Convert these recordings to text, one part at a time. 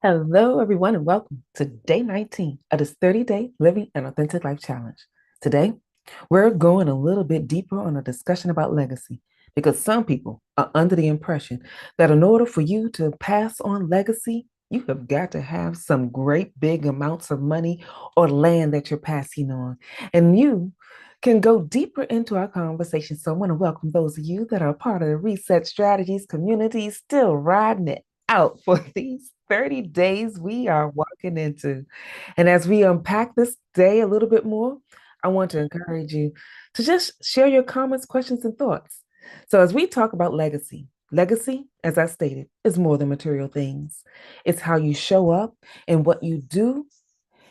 Hello, everyone, and welcome to day 19 of this 30-day Living an Authentic Life Challenge. Today, we're going a little bit deeper on a discussion about legacy because some people are under the impression that in order for you to pass on legacy, you have got to have some great big amounts of money or land that you're passing on. And you can go deeper into our conversation. So I want to welcome those of you that are part of the Reset Strategies community, still riding it out for these 30 days we are walking into. And as we unpack this day a little bit more, I want to encourage you to just share your comments, questions, and thoughts. So, as we talk about legacy, legacy, as I stated, is more than material things. It's how you show up and what you do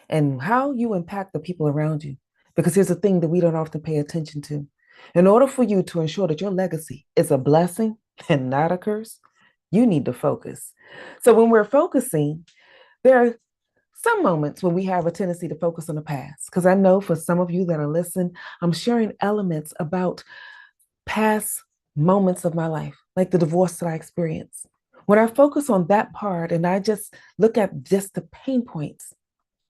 and how you impact the people around you. Because here's the thing that we don't often pay attention to. In order for you to ensure that your legacy is a blessing and not a curse, you need to focus. So when we're focusing, there are some moments when we have a tendency to focus on the past. Because I know for some of you that are listening, I'm sharing elements about past moments of my life, like the divorce that I experienced. When I focus on that part and I just look at just the pain points,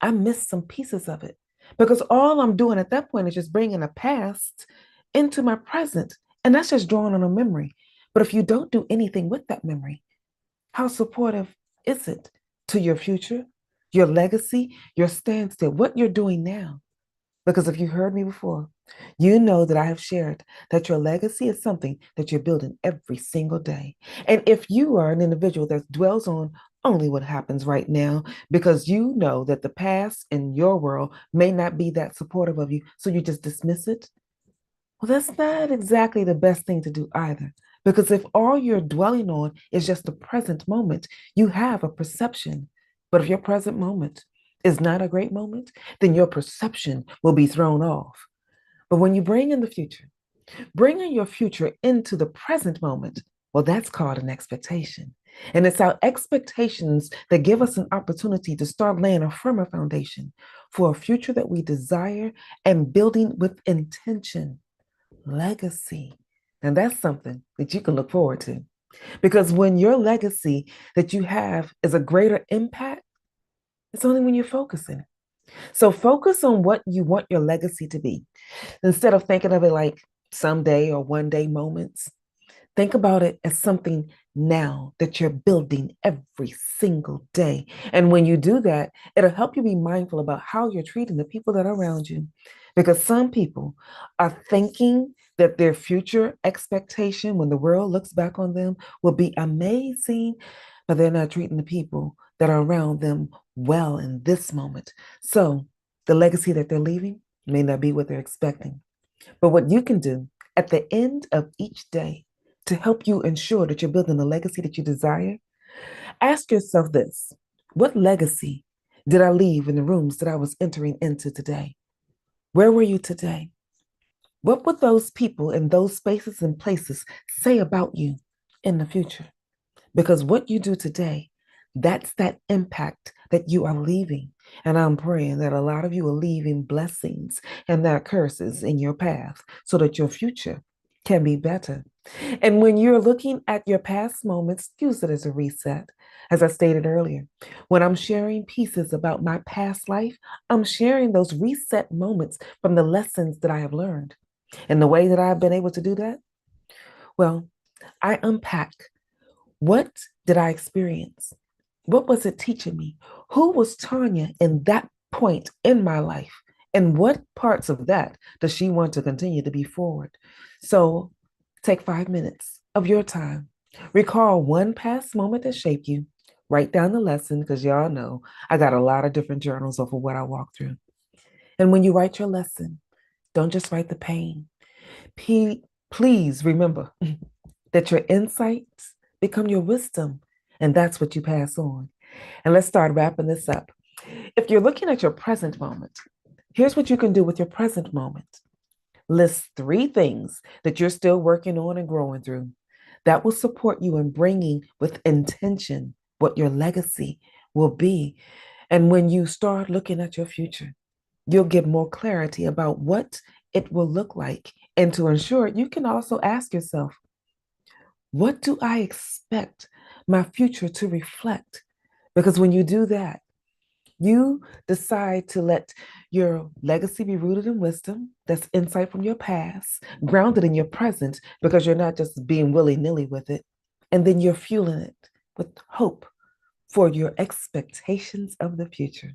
I miss some pieces of it because all I'm doing at that point is just bringing the past into my present. And that's just drawing on a memory. But if you don't do anything with that memory, how supportive is it to your future, your legacy, your standstill, what you're doing now? Because if you heard me before, you know that I have shared that your legacy is something that you're building every single day. And if you are an individual that dwells on only what happens right now, because you know that the past in your world may not be that supportive of you, so you just dismiss it, well, that's not exactly the best thing to do either. Because if all you're dwelling on is just the present moment, you have a perception. But if your present moment is not a great moment, then your perception will be thrown off. But when you bring in the future, bringing your future into the present moment, well, that's called an expectation. And it's our expectations that give us an opportunity to start laying a firmer foundation for a future that we desire and building with intention. Legacy. And that's something that you can look forward to. Because when your legacy that you have is a greater impact, it's only when you're focusing. So focus on what you want your legacy to be. Instead of thinking of it like someday or one day moments, think about it as something now that you're building every single day. And when you do that, it'll help you be mindful about how you're treating the people that are around you. Because some people are thinking that their future expectation when the world looks back on them will be amazing, but they're not treating the people that are around them well in this moment. So the legacy that they're leaving may not be what they're expecting. But what you can do at the end of each day to help you ensure that you're building the legacy that you desire, ask yourself this: what legacy did I leave in the rooms that I was entering into today? Where were you today? What would those people in those spaces and places say about you in the future? Because what you do today, that's that impact that you are leaving. And I'm praying that a lot of you are leaving blessings and not curses in your path so that your future can be better. And when you're looking at your past moments, use it as a reset. As I stated earlier, when I'm sharing pieces about my past life, I'm sharing those reset moments from the lessons that I have learned. And the way that I've been able to do that, well, I unpack what did I experience? What was it teaching me? Who was Tanya in that point in my life? And what parts of that does she want to continue to be forward? So take 5 minutes of your time. Recall one past moment that shaped you. Write down the lesson because y'all know I got a lot of different journals over what I walked through. And when you write your lesson, don't just write the pain. Please remember that your insights become your wisdom, and that's what you pass on. And let's start wrapping this up. If you're looking at your present moment, here's what you can do with your present moment. List 3 things that you're still working on and growing through. That will support you in bringing with intention what your legacy will be. And when you start looking at your future, you'll get more clarity about what it will look like. And to ensure it, you can also ask yourself, what do I expect my future to reflect? Because when you do that, you decide to let your legacy be rooted in wisdom, that's insight from your past, grounded in your present, because you're not just being willy nilly with it. And then you're fueling it with hope for your expectations of the future.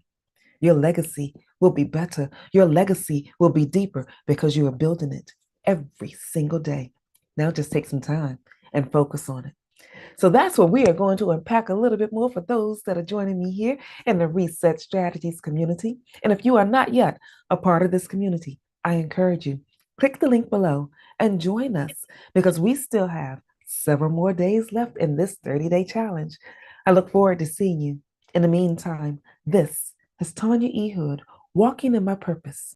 Your legacy will be better. Your legacy will be deeper because you are building it every single day. Now just take some time and focus on it. So that's what we are going to unpack a little bit more for those that are joining me here in the Reset Strategies community. And if you are not yet a part of this community, I encourage you, click the link below and join us because we still have several more days left in this 30-day challenge. I look forward to seeing you. In the meantime, this is Tanya E. Hood, walking in my purpose.